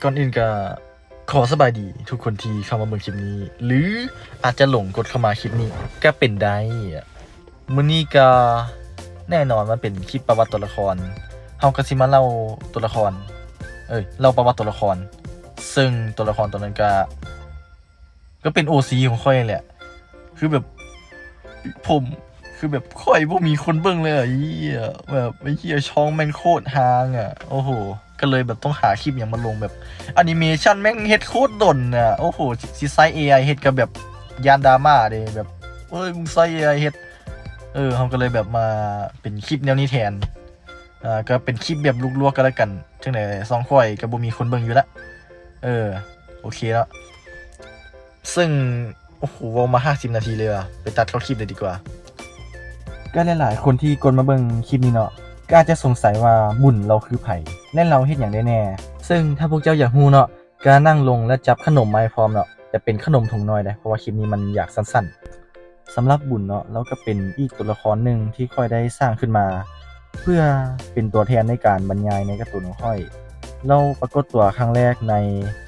ก่อนอื่นก็ขอสบายดีทุกคนที่เข้ามาเบิ่งคลิปนี้ หรืออาจจะหลงกดเข้ามาคลิปนี้ก็เป็นได้มื้อนี้ก็แน่นอนมันเป็นคลิปประวัติตัวละครเฮาก็สิมาเล่าตัวละครเล่าประวัติตัวละครซึ่งตัวละครตัวนั้นก็เป็น OC ของค่อยแหละคือแบบผมคือแบบค่อยบ่มีคนเบิ่งเลยอ่ะไอ้เหี้ยแบบไอ้เหี้ยช่องแม่งโคตรฮางอ่ะโอ้โหก็เลยแบบต้องหาคลิปอย่างมาลงแบบแอนิเมชันแม่งเฮ็ดโคตรดนอ่ะโอ้โหสิใช้ AI เฮ็ดกับแบบยานดราม่าเด้แบบมึงใช้ AI เฮ็ดเขาก็เลยแบบมาเป็นคลิปแนวนี้แทนก็เป็นคลิปแบบลวกๆกันแล้วกันจังได๋ซองค่อยก็บ่มีคนเบิ่งอยู่ละโอเคแล้วซึ่งโอ้โหเว้ามา50นาทีเลยว่ะไปตัดเข้าคลิปเลยดีกว่าก็หลายๆคนที่กดมาเบิ่งคลิปนี้เนาะก็อาจจะสงสัยว่าบุญเราคือไผและเราเฮ็ดหยังได้แน่ซึ่งถ้าพวกเจ้าอยากรู้เนาะก็นั่งลงและจับขนมมาให้พร้อมเนาะแต่เป็นขนมถุงน้อยเด้เพราะว่าคลิปนี้มันอยากสั้นๆสำหรับบุญเนาะเราก็เป็นอีกตัวละครหนึ่งที่ค่อยได้สร้างขึ้นมาเพื่อเป็นตัวแทนในการบรรยายในการ์ตูนของค่อยเราปรากฏตัวครั้งแรกใน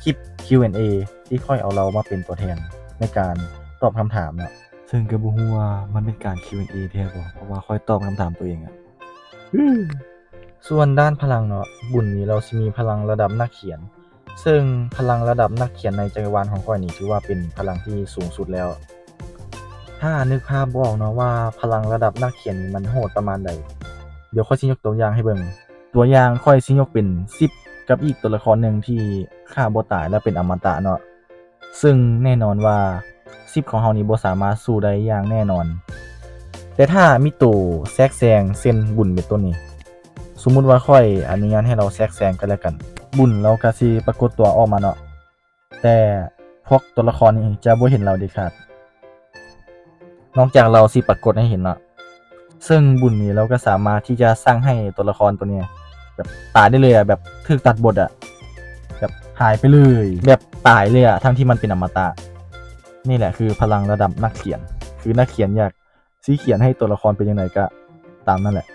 คลิป Q&A ที่ค่อยเอาเรามาเป็นตัวแทนในการตอบคำถามเนาะซึ่งก็บ่ฮู้ว่ามันเป็นการ Q&A แท้บ่เพราะว่าค่อยตอบคำถามตัวเองอะส่วนด้านพลังเนาะบุญนี้เราสิมีพลังระดับนักเขียนซึ่งพลังระดับนักเขียนในจักรวาลของข้อยนี่ถือว่าเป็นพลังที่สูงสุดแล้วถ้านึกภาพบ่ออกเนาะว่าพลังระดับนักเขียนนี่มันโหดประมาณใดเดี๋ยวข้อยสิยกตัวอย่างให้เบิ่งตัวอย่างข้อยสิยกเป็น10กับอีกตัวละครหนึ่งที่ฆ่าบ่ตายและเป็นอมตะเนาะซึ่งแน่นอนว่า10ของเฮานี่บ่สามารถสู้ได้อย่างแน่นอนแต่ถ้ามีตัวแทรกแซงเช่นบุญเป็นต้นนี้สมมุติว่าค่อยอนุญาตให้เราแทรกแซงกันแล้วกันบุญเราก็สิปรากฏตัวออกมาเนาะแต่พวกตัวละครนี้จะบ่เห็นเราเด็ดขาดนอกจากเราสิปรากฏให้เห็นเนาะซึ่งบุญนี้เราก็สามารถที่จะสร้างให้ตัวละครตัวนี้แบบตายได้เลยอะแบบถูกตัดบทอะแบบหายไปเลยแบบตายเลยอะทั้งที่มันเป็นอมตะนี่แหละคือพลังระดับนักเขียนคือนักเขียนอยากสิเขียนให้ตัวละครเป็นจังไดก็ตามนั่นแหละ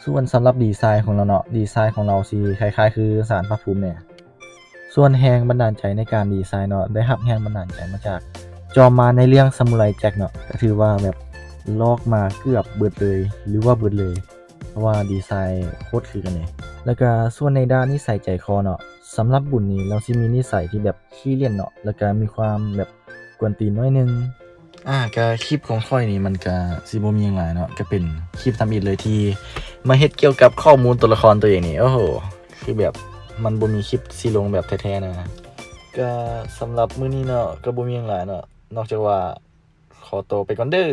ส่วนสำหรับดีไซน์ของเราเนาะดีไซน์ของเราสิคล้ายๆคือศาลพระภูมิเนี่ยส่วนแรงบันดาลใจในการดีไซน์เนาะได้รับแรงบันดาลใจมาจากจอมมารในเรื่องซามูไรแจ็คเนาะก็ถือว่าแบบลอกมาเกือบเบิดเลยหรือว่าเบิดเลยเพราะว่าดีไซน์โคตรคือกันเลยแล้วก็ส่วนในด้านนิสัยใจคอเนาะสำหรับบุญนี้เราสิมีนิสัยที่แบบขี้เล่นเนาะแล้วก็มีความแบบกวนตีนน้อยนึงก็คลิปของค่อยนี่มันก็สิบ่มีหยังหลายเนาะก็เป็นคลิปทำอิฐเลยที่มาเฮ็ดเกี่ยวกับข้อมูลตัวละครตัวเองนี่โอ้โหคือแบบมันบ่มีคลิปสิลงแบบแท้ๆนะก็สำหรับมื้อนี้เนาะก็บ่มีหยังหลายเนาะนอกจากว่าขอตัวไปก่อนเด้อ